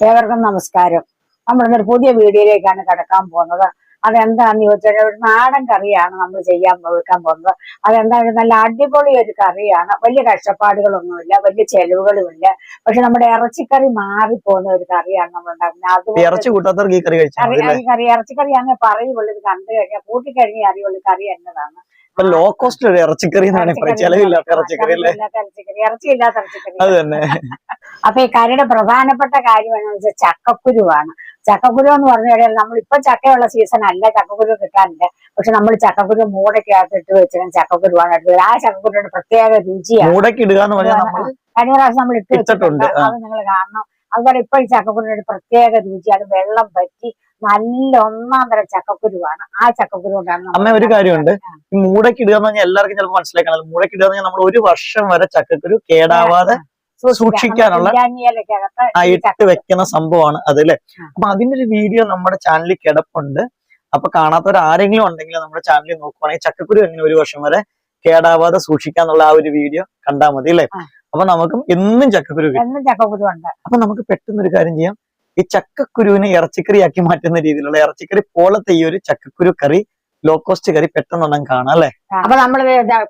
ഏവർക്കും നമസ്കാരം. നമ്മളിന്നൊരു പുതിയ വീഡിയോയിലേക്കാണ് കിടക്കാൻ പോകുന്നത്. അതെന്താന്ന് ചോദിച്ചാൽ ഒരു നാടൻ കറിയാണ് നമ്മൾ വെക്കാൻ പോകുന്നത്. അതെന്താണ്, നല്ല അടിപൊളി ഒരു കറിയാണ്. വലിയ കഷ്ടപ്പാടുകളൊന്നുമില്ല, വലിയ ചെലവുകളുമില്ല. പക്ഷെ നമ്മുടെ ഇറച്ചിക്കറി മാറിപ്പോകുന്ന ഒരു കറിയാണ് നമ്മൾ ഉണ്ടാക്കുന്നത്. ഇറച്ചിക്കറിയാന്ന് പറയുള്ളൂ. ഇത് കണ്ടു കഴിഞ്ഞാൽ കൂട്ടിക്കഴിഞ്ഞ് അറിയുള്ളൂ കറി എന്നതാണ്. ലോ കോസ്റ്റ് ഇറച്ചിക്കറി ചെലവില്ലാത്ത ഇറച്ചിക്കറി, ഇറച്ചിയില്ലാത്ത ഇറച്ചിക്കറി. അപ്പൊ ഈ കറിയുടെ പ്രധാനപ്പെട്ട കാര്യം എന്താണെന്ന് വെച്ചാൽ ചക്കക്കുരുവാണ്. ചക്കക്കുരു എന്ന് പറഞ്ഞു കഴിഞ്ഞാൽ നമ്മളിപ്പോ ചക്കയുള്ള സീസൺ അല്ല, ചക്കക്കുരു കിട്ടാനില്ല. പക്ഷെ നമ്മൾ ചക്കക്കുരു മൂടക്കകത്ത് ഇട്ട് വെച്ചാൽ ചക്കക്കുരുവാണ് എടുത്തത്. ആ ചക്കക്കുരുയുടെ പ്രത്യേക രുചിയാണ്. കഴിഞ്ഞ പ്രാവശ്യം നമ്മൾ ഇട്ട് വെച്ചിട്ടുണ്ട്, അത് നിങ്ങൾ കാണണം. അതുപോലെ ഇപ്പോൾ ഈ ചക്കക്കുരുവിന്റെ പ്രത്യേക രുചിയാണ്. വെള്ളം പറ്റി നല്ല ഒന്നാം തരം ചക്കക്കുരുവാണ്. ആ ചക്കക്കുരു കൊണ്ടാണ്. അമ്മ ഒരു കാര്യമുണ്ട്, ഈ മൂടക്കിടുക എന്ന് പറഞ്ഞാൽ എല്ലാവർക്കും ചിലപ്പോൾ മനസ്സിലാക്കണം. മൂടക്കിടുക എന്ന് പറഞ്ഞാൽ നമ്മൾ 1 വർഷം വരെ ചക്കക്കുരു കേടാവാതെ സൂക്ഷിക്കാനുള്ള ഇട്ട് വെക്കുന്ന സംഭവമാണ് അതല്ലേ. അപ്പൊ അതിന്റെ ഒരു വീഡിയോ നമ്മുടെ ചാനലിൽ കിടപ്പുണ്ട്. അപ്പൊ കാണാത്തവർ ആരെങ്കിലും ഉണ്ടെങ്കിൽ നമ്മുടെ ചാനലിൽ നോക്കുവാണെങ്കിൽ ചക്കക്കുരു എങ്ങനെ 1 വർഷം വരെ കേടാവാതെ സൂക്ഷിക്കാന്നുള്ള ആ ഒരു വീഡിയോ കണ്ടാൽ മതി അല്ലേ. അപ്പൊ നമുക്കും എന്നും ചക്കക്കുരു ഉണ്ട്. അപ്പൊ നമുക്ക് പെട്ടെന്ന് ഒരു കാര്യം ചെയ്യാം, ഈ ചക്കക്കുരുവിനെ ഇറച്ചിക്കറി ആക്കി മാറ്റുന്ന രീതിയിലുള്ള ഇറച്ചിക്കറി പോലത്തെ ഈ ഒരു ചക്കക്കുരു കറി, ലോ കോസ്റ്റ് കറി പെട്ടെന്ന് കാണാം അല്ലെ. അപ്പൊ നമ്മൾ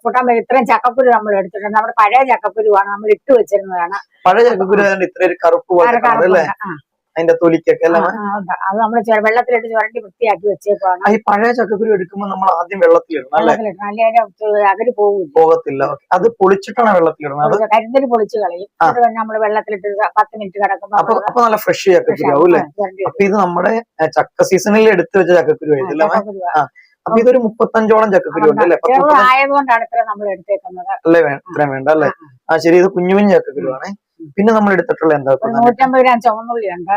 കൂട്ടാൻ ഇത്രയും ചക്കക്കുരു നമ്മൾ എടുത്തിട്ടുണ്ട്. നമ്മുടെ പഴയ ചക്കക്കുരുവാണ് നമ്മൾ ഇട്ട് വെച്ചിരുന്നതാണ്. പഴയ ചക്കക്കുരു ഇത്ര ഒരു കറുപ്പ് പോലെ അതിന്റെ തൊലിക്കൊക്കെ അല്ലേ. അത് നമ്മൾ വെള്ളത്തിലിട്ട് ചുരണ്ടി വൃത്തിയാക്കി വെച്ചേക്കാണ്. ഈ പഴയ ചക്കക്കുരു എടുക്കുമ്പോൾ നമ്മൾ ആദ്യം വെള്ളത്തിലിടണം അല്ലേ, അകല് പോകത്തില്ല. അത് പൊളിച്ചിട്ടാണ് വെള്ളത്തിലിടുന്നത്. കരിന്തല് പൊളിച്ച് കളയും. നമ്മൾ വെള്ളത്തിലിട്ട് 10 മിനിറ്റ് കിടക്കുമ്പോൾ അപ്പൊ നല്ല ഫ്രഷ് ചക്കക്കുരു ആവും അല്ലേ. അപ്പൊ ഇത് നമ്മുടെ ചക്ക സീസണിൽ എടുത്തു വെച്ച ചക്കക്കുരു ആയിട്ടില്ല. അപ്പൊ ഇതൊരു 35ഓളം ചക്കക്കുരു ഉണ്ട് അല്ലെ. ആയതുകൊണ്ടാണ് ഇത്ര നമ്മൾ എടുത്തേക്കുന്നത് അല്ലേ. ഇത്രയും വേണ്ട അല്ലേ. ശരി, ഇത് കുഞ്ഞു കുഞ്ഞു ചക്കക്കുരു ആണ്. പിന്നെ നമ്മൾ എടുത്തിട്ടുള്ള എന്താ, 150 ഗ്രാം ചുവന്നുള്ളി ഉണ്ട്.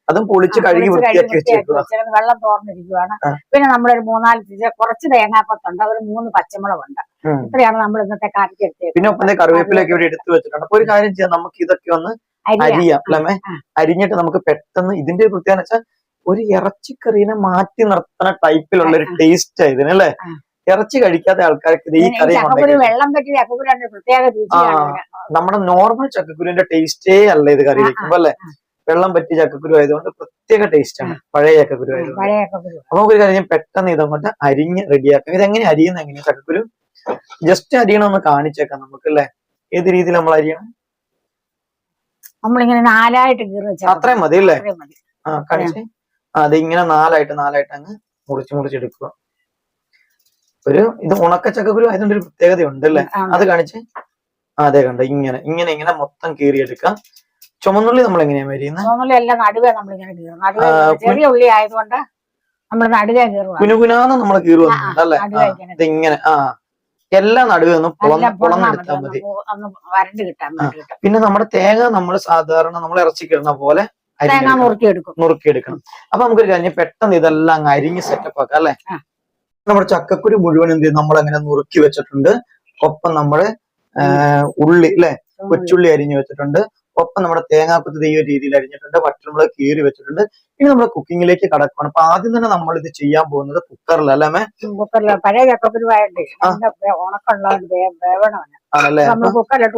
അതും പൊളിച്ച് കഴുകി വൃത്തിയാക്കി വെച്ചേക്കുക. വെള്ളം തോർന്നിരിക്കുകയാണ്. പിന്നെ നമ്മളൊരു 3-4 കുറച്ച് തേങ്ങാപ്പത്തുണ്ട്, ഒരു 3 പച്ചമുളകുണ്ട്. ഇത്രയാണ് നമ്മൾ ഇന്നത്തെ കറിക്ക് എടുത്തത്. പിന്നെ ഒപ്പം കറിവേപ്പിലൊക്കെ ഇവിടെ എടുത്തു വെച്ചിട്ടുണ്ട്. അപ്പൊ ഒരു കാര്യം ചെയ്യാം, നമുക്ക് ഇതൊക്കെ ഒന്ന് അരിയാം അല്ലേ. അരിഞ്ഞിട്ട് നമുക്ക് പെട്ടെന്ന് ഇതിന്റെ പ്രത്യേകത വെച്ചാൽ ഒരു ഇറച്ചിക്കറീനെ മാറ്റി നിർത്തുന്ന ടൈപ്പിലുള്ള ഒരു ടേസ്റ്റ് ഇതിനല്ലേ. ഇറച്ചി കഴിക്കാത്ത ആൾക്കാർക്ക് ഈ കറി നമ്മുടെ നോർമൽ ചക്കക്കുരുവിന്റെ ടേസ്റ്റേ അല്ല ഇത് കറി വെക്കുമ്പോ അല്ലെ. വെള്ളം പറ്റി ചക്കക്കുരു ആയതുകൊണ്ട് പ്രത്യേക ടേസ്റ്റ് ആണ്, പഴയ ചക്കക്കുരു ആയതുകൊണ്ട്. അപ്പൊ നമുക്ക് കാര്യം പെട്ടെന്ന് ഇതങ്ങോട്ട് അരിഞ്ഞ് റെഡിയാക്കാം. ഇതെങ്ങനെ അരിയുന്ന എങ്ങനെയാ ചക്കക്കുരു ജസ്റ്റ് അരിയണമെന്ന് കാണിച്ചേക്കാം നമുക്ക് അല്ലെ. ഏത് രീതിയിൽ നമ്മൾ അരിയണം? നമ്മളിങ്ങനെ 4ആയിട്ട് അത്രയും മതി അല്ലേ. കാണിച്ചേ. അത് ഇങ്ങനെ 4ആയിട്ട് അങ്ങ് മുറിച്ചെടുക്കുക. ഇത് ഉണക്ക ചക്കക്കുരു ആയതുകൊണ്ട് ഒരു പ്രത്യേകത ഉണ്ട് അല്ലേ. അത് കാണിച്ച് അതെ കണ്ട ഇങ്ങനെ മൊത്തം കീറിയെടുക്കാം. ചുമന്നുള്ളി നമ്മൾ എങ്ങനെയാ മരിയുന്നത്? ചെറിയ ഉള്ളി ആയതുകൊണ്ട് നമ്മൾ നടുവേ കുനുകുനാന്ന് നമ്മൾ കീറുന്നുണ്ട് അല്ലേ. ഇതിങ്ങനെ എല്ലാം നടുവേ ഒന്ന് പൊളന്നെടുത്താൽ മതി. പിന്നെ നമ്മുടെ തേങ്ങ നമ്മൾ സാധാരണ നമ്മൾ ഇറച്ചിക്കിടുന്ന പോലെ നുറുക്കിയെടുക്കണം. അപ്പൊ നമുക്കൊരു കാര്യം പെട്ടെന്ന് ഇതെല്ലാം അങ്ങ് അരിഞ്ഞ് സെറ്റപ്പ് ആക്കാം അല്ലെ. നമ്മുടെ ചക്കക്കുരു മുഴുവൻ എന്ത് ചെയ്യും, നമ്മൾ അങ്ങനെ നുറുക്കി വെച്ചിട്ടുണ്ട്. ഒപ്പം നമ്മള് ഉള്ളി അല്ലെ, കൊച്ചുള്ളി അരിഞ്ഞു വെച്ചിട്ടുണ്ട്. ഒപ്പം നമ്മുടെ തേങ്ങാക്കുത്ത് ഈ ഒരു രീതിയിൽ അരിഞ്ഞിട്ടുണ്ട്. പച്ചമുളക് കീറി വെച്ചിട്ടുണ്ട്. ഇനി നമ്മൾ കുക്കിങ്ങിലേക്ക് കടക്കുകയാണ്. അപ്പൊ ആദ്യം തന്നെ നമ്മൾ ഇത് ചെയ്യാൻ പോകുന്നത് കുക്കറിലല്ലേ. പഴയ ചക്കക്കുരുവായിട്ട് ആണല്ലേ.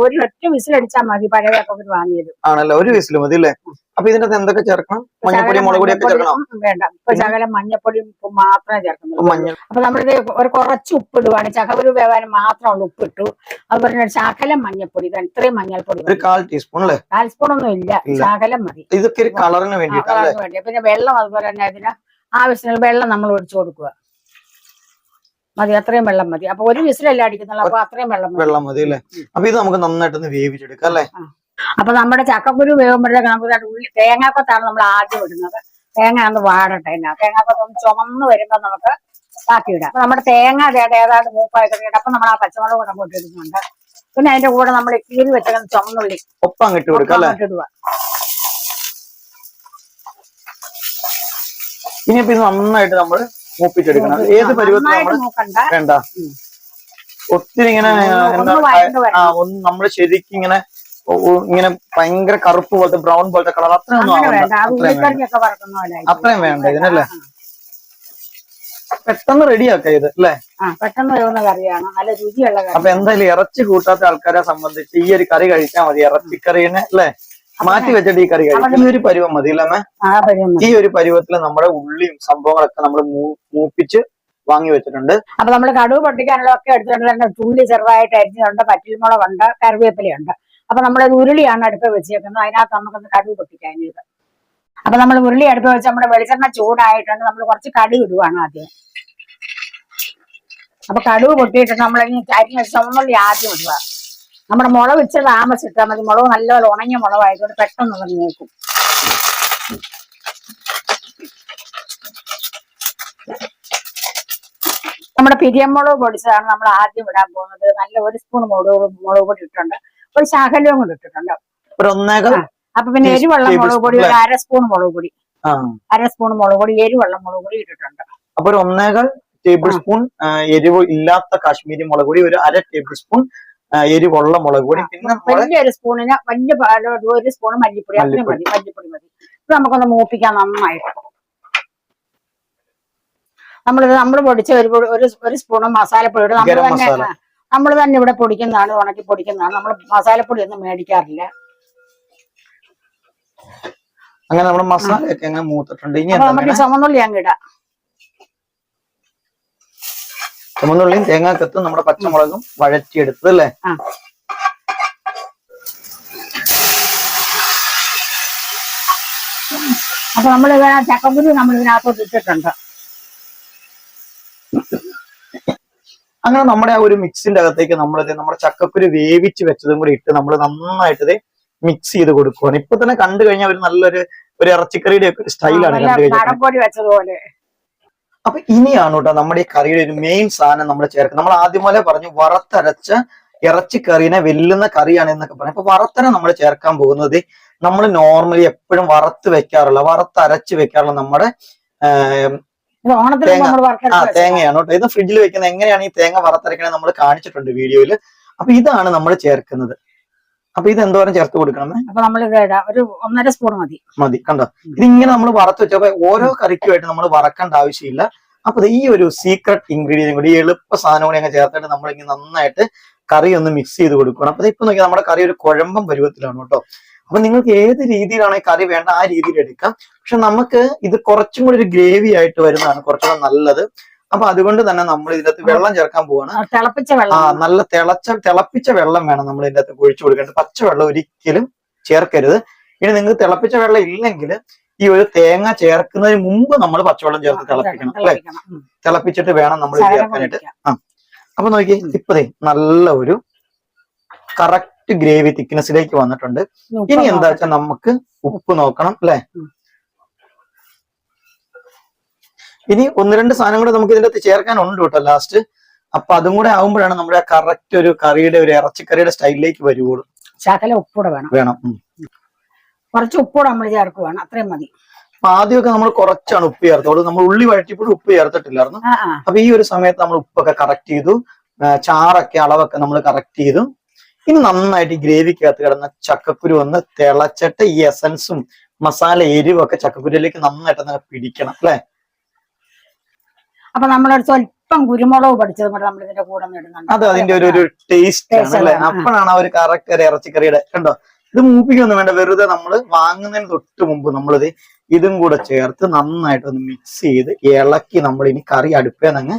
ഒരു ഒറ്റ വിസിലടിച്ചാൽ മതി. പഴയ ചക്കക്കുരു വാങ്ങിയത് ആണല്ലേ, ഒരു വിസിൽ മതി അല്ലേ. അപ്പൊ ഇതിനകത്ത് എന്തൊക്കെ ചേർക്കണം? മഞ്ഞപ്പൊടി, മുളക് പൊടി ഒക്കെ ചേർക്കണം? വേണ്ട, ഇപ്പൊ ശകലം മഞ്ഞപ്പൊടിയും ഉപ്പും മാത്രമേ ചേർക്കുന്നുള്ളൂ. അപ്പൊ നമ്മളിത് ഒരു കുറച്ച് ഉപ്പ് ഇടുവാണ്. ചക്കക്കുരു വേവാൻ മാത്രമുള്ള ഉപ്പിട്ടു. അതുപോലെ ശകലം മഞ്ഞപ്പൊടി, ഇത്രയും മഞ്ഞൾപ്പൊടി ഒരു 1/4 ടീസ്പൂൺ അല്ലേ. 1/4 സ്പൂണൊന്നും ഇല്ല, ശകലം മതി. ഇതൊക്കെ ഒരു കളറിന് വേണ്ടിയിട്ടാണ്. പിന്നെ വെള്ളം അതുപോലെ തന്നെ അതിന് ആവശ്യത്തിന് വെള്ളം നമ്മൾ ഒഴിച്ചു കൊടുക്കുക. മതി, അത്രയും വെള്ളം മതി. അപ്പൊ ഒരു വിസിലല്ല അടിക്കുന്നുള്ളൂ, അപ്പൊ അത്രയും വെള്ളം മതി അല്ലേ. അപ്പൊ ഇത് നമുക്ക് നന്നായിട്ടൊന്ന് വേവിച്ചെടുക്കാം അല്ലേ. അപ്പൊ നമ്മുടെ ചക്കക്കുരു വേകുമ്പോഴത്തേക്ക് നമുക്ക് ഉള്ളി തേങ്ങാക്കൊത്താണ് നമ്മൾ ആദ്യം ഇടുന്നത്. തേങ്ങ ഒന്ന് വാടട്ടെ. തേങ്ങാക്കൊത്തൊന്ന് ചുമന്ന് വരുമ്പോ നമുക്ക് ബാക്കിയിടാം. അപ്പൊ നമ്മുടെ തേങ്ങ ഏതാണ്ട് മൂപ്പായി കഴിഞ്ഞിട്ട് അപ്പൊ നമ്മൾ ആ പച്ചമുളക് കൂടെ അങ്ങോട്ട് ഇടുന്നുണ്ട്. പിന്നെ അതിന്റെ കൂടെ നമ്മൾ കീറി വെച്ചേക്കുന്ന ചുമന്നുള്ളി ഒപ്പം ഇട്ട് കൊടുക്കുക. ഇനിയിപ്പോ ഇത് നന്നായിട്ട് നമ്മൾ മൂപ്പിച്ചെടുക്കണം. ഏത് പരുവത്തിൽ വേണ്ട, ഒത്തിരി ഇങ്ങനെ ഒന്ന് നമ്മൾ ശരിക്കും ഇങ്ങനെ ഭയങ്കര കറുപ്പ് പോലത്തെ ബ്രൗൺ പോലത്തെ കളർ അത്രയും വേണ്ട ഇതിനല്ലേ. പെട്ടെന്ന് റെഡിയാക്കാം ഇത് അല്ലേ. പെട്ടെന്ന് വരുന്ന കറിയാണ്, നല്ല രുചിയുള്ള കറി. അപ്പൊ എന്തായാലും ഇറച്ചി കൂട്ടാത്ത ആൾക്കാരെ സംബന്ധിച്ച് ഈ ഒരു കറി കഴിച്ചാൽ മതി. ഇറച്ചിക്കറീനെ അല്ലേ മാറ്റി വെച്ചിട്ട് ഈ കറി കഴിക്കും. ഈ ഒരു പരുവം മതി അല്ലേ? ഈ ഒരു പരുവത്തിൽ നമ്മുടെ ഉള്ളിയും സംഭവങ്ങളൊക്കെ നമ്മൾ മൂപ്പിച്ച് വാങ്ങി വെച്ചിട്ടുണ്ട്. അപ്പൊ നമ്മൾ കടുക് പൊട്ടിക്കാനുള്ളതൊക്കെ എടുത്തിട്ടുണ്ട്. തന്നെ ഉള്ളി ചെറുതായിട്ട് അരിഞ്ഞിട്ടുണ്ട്, പറ്റിൽമുളകുണ്ട്, കറിവേപ്പിലയുണ്ട്. അപ്പൊ നമ്മളൊരു ഉരുളിയാണ് അടുപ്പ് വെച്ചേക്കുന്നത്. അതിനകത്ത് നമുക്കൊന്ന് കടുക് പൊട്ടിക്കാനായിട്ട്. അപ്പൊ നമ്മൾ ഉരുളി അടുപ്പ് വെച്ച് നമ്മുടെ വെളിച്ചെണ്ണ ചൂടായിട്ടുണ്ട്. നമ്മൾ കുറച്ച് കടുക് ഇടുവാണ് ആദ്യം. അപ്പൊ കടുക് പൊട്ടിയിട്ട് നമ്മൾ അരിഞ്ഞ ചുവന്നുള്ളി ആദ്യം ഇടുക. നമ്മുടെ മുളക് ഇച്ചിരി താമസിട്ടാൽ മതി. മുളക് നല്ലപോലെ ഉണങ്ങിയ മുളകായതുകൊണ്ട് പെട്ടെന്ന് നോക്കും. നമ്മുടെ പിരിയമുളക് പൊടിച്ചതാണ് നമ്മൾ ആദ്യം ഇടാൻ പോകുന്നത്. നല്ല 1 സ്പൂൺ മുളക് പൊടി ഇട്ടിട്ടുണ്ട്, ഒരു ശകലവും കൂടി ഇട്ടിട്ടുണ്ട്. അപ്പൊ പിന്നെ എരിവെള്ളം മുളക് പൊടി ഒരു 1/2 സ്പൂൺ മുളക് പൊടി, 1/2 സ്പൂൺ മുളക് പൊടി, എരിവെള്ളം മുളക് പൊടി ഇട്ടിട്ടുണ്ട്. അപ്പൊ ഒരു 1.25 ടേബിൾ സ്പൂൺ എരിവ് ഇല്ലാത്ത കാശ്മീരി മുളക് പൊടി, ഒരു 1/2 ടേബിൾ സ്പൂൺ എരിവുള്ള മുളക് പൊടി, പിന്നെ വലിയൊരു സ്പൂണിന് 1 സ്പൂൺ മല്ലിപ്പൊടി, അത്രയും മതി. മല്ലിപ്പൊടി മതി. ഇപ്പൊ നമുക്കൊന്ന് മൂപ്പിക്കാം നന്നായിട്ട്. നമ്മൾ പൊടിച്ച ഒരു സ്പൂൺ മസാലപ്പൊടി നമ്മൾ തന്നെ ഇവിടെ പൊടിക്കുന്നതാണ്, ഉണക്കി പൊടിക്കുന്നതാണ്. നമ്മൾ മസാലപ്പൊടി ഒന്നും മേടിക്കാറില്ല. അങ്ങനെ നമ്മുടെ മസാലയൊക്കെ അങ്ങനെ മൂത്തിട്ടുണ്ട്. ഇനി നമുക്ക് ചുവന്നുള്ളി അങ്ങ് ഇടാം. ചുവന്നുള്ളിയും തേങ്ങാക്കത്തും നമ്മുടെ പച്ചമുളകും വഴറ്റിയെടുത്തത് അല്ലേ? അപ്പൊ നമ്മൾ ചക്കക്കുരു നമ്മൾ ഇതിനകത്തോട്ട് ഇട്ടിട്ടുണ്ട്. അങ്ങനെ നമ്മുടെ ആ ഒരു മിക്സിന്റെ അകത്തേക്ക് നമ്മുടെ ചക്കക്കുരു വേവിച്ച് വെച്ചതും കൂടി ഇട്ട് നമ്മൾ നന്നായിട്ട് മിക്സ് ചെയ്ത് കൊടുക്കുവാണ്. ഇപ്പൊ തന്നെ കണ്ടു കഴിഞ്ഞാൽ ഒരു നല്ലൊരു ഇറച്ചിക്കറിയുടെ ഒക്കെ സ്റ്റൈലാണ് കണ്ടു കഴിഞ്ഞാൽ. അപ്പൊ ഇനിയാണ് കേട്ടോ നമ്മുടെ ഈ കറിയുടെ ഒരു മെയിൻ സാധനം നമ്മൾ ചേർക്കുന്നത്. നമ്മൾ ആദ്യം പോലെ പറഞ്ഞു വറുത്തരച്ച ഇറച്ചിക്കറീനെ വെല്ലുന്ന കറിയാണ് എന്നൊക്കെ പറഞ്ഞു. അപ്പൊ വറുത്തര നമ്മൾ ചേർക്കാൻ പോകുന്നത് നമ്മൾ നോർമലി എപ്പോഴും വറുത്ത് വെക്കാറുള്ള, വറുത്തരച്ച് വെക്കാറുള്ള നമ്മുടെ തേങ്ങയാണ് കേട്ടോ. ഇത് ഫ്രിഡ്ജിൽ വെക്കുന്നത് എങ്ങനെയാണ് ഈ തേങ്ങ വറുത്തരക്കണേ നമ്മൾ കാണിച്ചിട്ടുണ്ട് വീഡിയോയിൽ. അപ്പൊ ഇതാണ് നമ്മൾ ചേർക്കുന്നത്. അപ്പൊ ഇത് എന്തോരം ചേർത്ത് കൊടുക്കണം? അപ്പൊ നമ്മൾ ഒരു 1.5 സ്പൂൺ മതി. കണ്ടോ, ഇതിങ്ങനെ നമ്മൾ വറുത്ത് വെച്ചപ്പോ ഓരോ കറിക്കുമായിട്ട് നമ്മൾ വറക്കേണ്ട ആവശ്യമില്ല. അപ്പൊ ഈ ഒരു സീക്രട്ട് ഇൻഗ്രീഡിയൻ കൂടി, എളുപ്പ സാധനം കൂടി അങ്ങ് ചേർത്തിട്ട് നമ്മൾ ഇങ്ങനെ നന്നായിട്ട് കറി ഒന്ന് മിക്സ് ചെയ്ത് കൊടുക്കണം. അപ്പൊ ഇപ്പൊ നോക്കിയാൽ നമ്മുടെ കറി ഒരു കുഴമ്പം പരുവത്തിലാണ് കേട്ടോ. അപ്പൊ നിങ്ങൾക്ക് ഏത് രീതിയിലാണ് കറി വേണ്ട ആ രീതിയിൽ എടുക്കാം. പക്ഷെ നമുക്ക് ഇത് കുറച്ചും കൂടി ഒരു ഗ്രേവി ആയിട്ട് വരുന്നതാണ് കുറച്ചുകൂടെ നല്ലത്. അപ്പൊ അതുകൊണ്ട് തന്നെ നമ്മൾ ഇതിനകത്ത് വെള്ളം ചേർക്കാൻ പോവാണ്. നല്ല തിളപ്പിച്ച വെള്ളം വേണം നമ്മൾ ഇതിനകത്ത് ഒഴിച്ചു കൊടുക്കേണ്ടത്. പച്ചവെള്ളം ഒരിക്കലും ചേർക്കരുത്. ഇനി നിങ്ങൾക്ക് തിളപ്പിച്ച വെള്ളം ഇല്ലെങ്കിൽ ഈ ഒരു തേങ്ങ ചേർക്കുന്നതിന് മുമ്പ് നമ്മൾ പച്ചവെള്ളം ചേർത്ത് തിളപ്പിക്കണം അല്ലെ? തിളപ്പിച്ചിട്ട് വേണം നമ്മൾ ചേർക്കാനായിട്ട്. അപ്പൊ നോക്കി ഇപ്പതേ നല്ല ഒരു കറക്റ്റ് ഗ്രേവി തിക്നെസ്സിലേക്ക് വന്നിട്ടുണ്ട്. ഇനി എന്താ വെച്ചാൽ നമുക്ക് ഉപ്പ് നോക്കണം അല്ലെ? ഇനി 1-2 സാധനം കൂടെ നമുക്ക് ഇതിന്റെ അകത്ത് ചേർക്കാനുണ്ട് കേട്ടോ ലാസ്റ്റ്. അപ്പൊ അതും കൂടെ ആകുമ്പോഴാണ് നമ്മുടെ കറക്റ്റ് ഒരു കറിയുടെ ഒരു ഇറച്ചിക്കറിയുടെ സ്റ്റൈലിലേക്ക് വരുവുള്ളൂ. ശകല ഉപ്പൂടെ വേണം. കുറച്ച് ഉപ്പൂടെ നമ്മൾ ചേർക്കുവാണ്, അത്രയും മതി. അപ്പൊ ആദ്യമൊക്കെ നമ്മൾ കുറച്ചാണ് ഉപ്പ് ചേർത്തോളൂ. നമ്മൾ ഉള്ളി വഴറ്റിയപ്പോഴും ഉപ്പ് ചേർത്തിട്ടില്ലായിരുന്നു. അപ്പൊ ഈ ഒരു സമയത്ത് നമ്മൾ ഉപ്പൊക്കെ കറക്റ്റ് ചെയ്തു, ചാറൊക്കെ അളവൊക്കെ നമ്മൾ കറക്റ്റ് ചെയ്തു. ഇനി നന്നായിട്ട് ഗ്രേവിക്കകത്ത് കിടന്ന ചക്കക്കുരു ഒന്ന് തിളച്ചിട്ട് ഈ എസൻസും മസാല എരിവൊക്കെ ചക്കക്കുരുവിലേക്ക് നന്നായിട്ട് പിടിക്കണം അല്ലെ? അപ്പൊ നമ്മളൊരു സ്വല്പം കുരുമുളക് പൊടിച്ചത് കൂടെ നമ്മൾ ഇതിന്റെ കൂടെ ഇടുന്നുണ്ട്. അത് അതിന്റെ ഒരു ടേസ്റ്റ് ആണ് അല്ലെ? അപ്പോഴാണ് ആ ഒരു കറക്റ്റ് ഇറച്ചിക്കറിയുടെ. കണ്ടോ, ഇത് മൂപ്പിക്കൊന്നും വേണ്ട. വെറുതെ നമ്മൾ വാങ്ങുന്നതിന് തൊട്ട് മുമ്പ് നമ്മളിത് ഇതും കൂടെ ചേർത്ത് നന്നായിട്ട് ഒന്ന് മിക്സ് ചെയ്ത് ഇളക്കി നമ്മൾ ഇനി കറി അടുപ്പേന്നങ്ങ്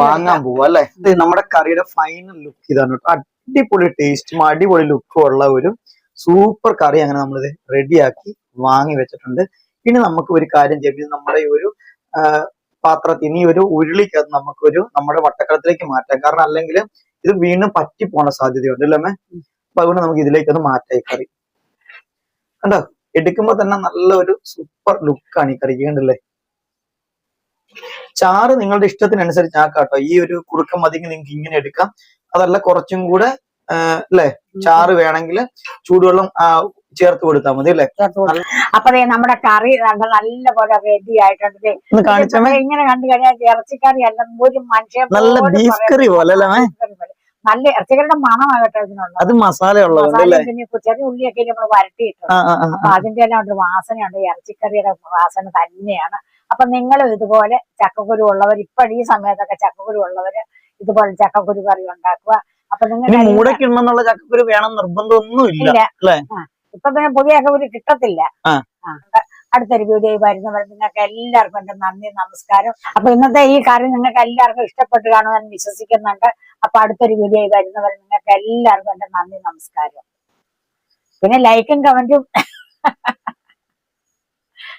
വാങ്ങാൻ പോവാ അല്ലെ? ഇത് നമ്മുടെ കറിയുടെ ഫൈനൽ ലുക്ക് ഇതാണ് കേട്ടോ. അടിപൊളി ടേസ്റ്റും അടിപൊളി ലുക്കും ഉള്ള ഒരു സൂപ്പർ കറി അങ്ങനെ നമ്മളിത് റെഡിയാക്കി വാങ്ങി വെച്ചിട്ടുണ്ട്. ഇനി നമുക്ക് ഒരു കാര്യം ചെയ്യും, നമ്മുടെ ഈ ഒരു പാത്രത്തിൽ ഇനി ഒരു ഉരുളിക്കകത്ത് നമുക്കൊരു നമ്മുടെ വട്ടക്കലത്തിലേക്ക് മാറ്റാം. കാരണം അല്ലെങ്കിൽ ഇത് വീണ്ടും പറ്റി പോണ സാധ്യതയുണ്ട് അല്ലേ? അപ്പൊ അതുകൊണ്ട് നമുക്ക് ഇതിലേക്കൊന്ന് മാറ്റാം. കറി കണ്ടോ, എടുക്കുമ്പോ തന്നെ നല്ല ഒരു സൂപ്പർ ലുക്കാണ് ഈ കറിക്ക്. കണ്ടല്ലേ? ചാറ് നിങ്ങളുടെ ഇഷ്ടത്തിനനുസരിച്ച് ആക്കാട്ടോ. ഈ ഒരു കുറുക്കം മതിയെങ്കിൽ നിങ്ങൾക്ക് ഇങ്ങനെ എടുക്കാം. അതല്ല കുറച്ചും കൂടെ അല്ലെ ചാറ് വേണമെങ്കിൽ ചൂടുവെള്ളം ചേർത്ത് കൊടുത്താൽ മതി അല്ലെ? അപ്പൊ നമ്മുടെ കറി നല്ല പോലെ റെഡി ആയിട്ടുണ്ട്. ഇങ്ങനെ കണ്ടു കഴിഞ്ഞാൽ ഇറച്ചിക്കറി അല്ല, ഒരു മനുഷ്യ നല്ല ബീഫ് കറി പോലെ നല്ല ഇറച്ചിക്കറിയുടെ മണമാകട്ടെ ഇതിനുള്ളത്. അത് മസാല പിന്നെ ചെറിയ ഉള്ളിയൊക്കെ നമ്മൾ വരട്ടിയിട്ടുണ്ട്. അപ്പൊ അതിന്റെ എല്ലാം ഒരു വാസനയുണ്ട്. ഇറച്ചിക്കറിയുടെ വാസന തന്നെയാണ്. അപ്പൊ നിങ്ങളും ഇതുപോലെ ചക്കക്കുരു ഉള്ളവർ, ഇപ്പഴീ സമയത്തൊക്കെ ചക്കക്കുരു ഉള്ളവര് ഇതുപോലെ ചക്കക്കുരു കറി ഉണ്ടാക്കുക. അപ്പൊ നിങ്ങൾ മൂടക്കുള്ള ചക്കക്കുരു വേണം നിർബന്ധമൊന്നും ഇല്ല. ഇപ്പൊ പിന്നെ പുതിയ ചക്കക്കുരു കിട്ടത്തില്ല. ആ. അടുത്തൊരു വീഡിയോ വരുന്നവർ നിങ്ങൾക്ക് എല്ലാവർക്കും എന്റെ നന്ദി, നമസ്കാരം. അപ്പൊ ഇന്നത്തെ ഈ കറി നിങ്ങൾക്ക് എല്ലാവർക്കും ഇഷ്ടപ്പെട്ട് കാണുമെന്ന് വിശ്വസിക്കുന്നുണ്ട്. അപ്പൊ അടുത്തൊരു വീഡിയോ വരുന്നവർ നിങ്ങൾക്ക് എല്ലാവർക്കും എന്റെ നന്ദി, നമസ്കാരം. പിന്നെ ലൈക്കും കമന്റും